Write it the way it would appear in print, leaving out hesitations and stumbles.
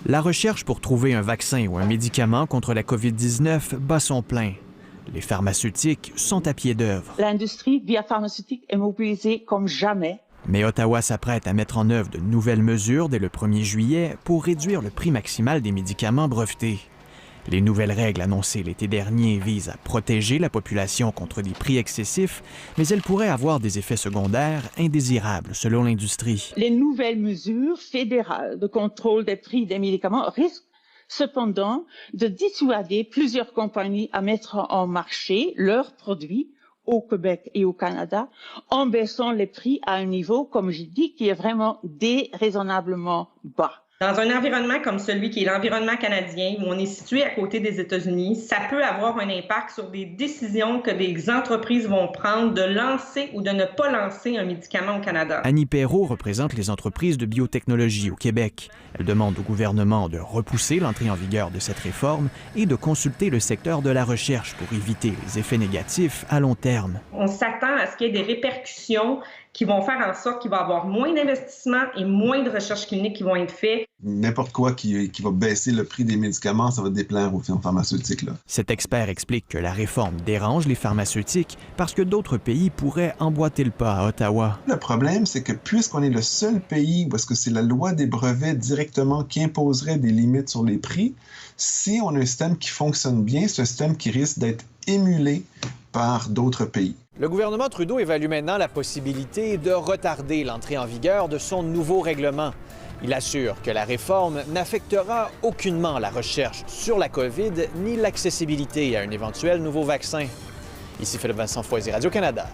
La recherche pour trouver un vaccin ou un médicament contre la COVID-19 bat son plein. Les pharmaceutiques sont à pied d'œuvre. L'industrie biopharmaceutique est mobilisée comme jamais. Mais Ottawa s'apprête à mettre en œuvre de nouvelles mesures dès le 1er juillet pour réduire le prix maximal des médicaments brevetés. Les nouvelles règles annoncées l'été dernier visent à protéger la population contre des prix excessifs, mais elles pourraient avoir des effets secondaires indésirables, selon l'industrie. Les nouvelles mesures fédérales de contrôle des prix des médicaments risquent cependant de dissuader plusieurs compagnies à mettre en marché leurs produits au Québec et au Canada en baissant les prix à un niveau, comme j'ai dit, qui est vraiment déraisonnablement bas. Dans un environnement comme celui qui est l'environnement canadien, où on est situé à côté des États-Unis, ça peut avoir un impact sur des décisions que des entreprises vont prendre de lancer ou de ne pas lancer un médicament au Canada. Annie Perrault représente les entreprises de biotechnologie au Québec. Elle demande au gouvernement de repousser l'entrée en vigueur de cette réforme et de consulter le secteur de la recherche pour éviter les effets négatifs à long terme. On s'attend à ce qu'il y ait des répercussions qui vont faire en sorte qu'il va y avoir moins d'investissements et moins de recherches cliniques qui vont être faites. N'importe quoi qui va baisser le prix des médicaments, ça va déplaire aux firmes pharmaceutiques, là. Cet expert explique que la réforme dérange les pharmaceutiques parce que d'autres pays pourraient emboîter le pas à Ottawa. Le problème, c'est que puisqu'on est le seul pays où est-ce que c'est la loi des brevets directement qui imposerait des limites sur les prix, si on a un système qui fonctionne bien, c'est un système qui risque d'être émulé par d'autres pays. Le gouvernement Trudeau évalue maintenant la possibilité de retarder l'entrée en vigueur de son nouveau règlement. Il assure que la réforme n'affectera aucunement la recherche sur la COVID ni l'accessibilité à un éventuel nouveau vaccin. Ici Philippe Vincent Foisy, Radio-Canada.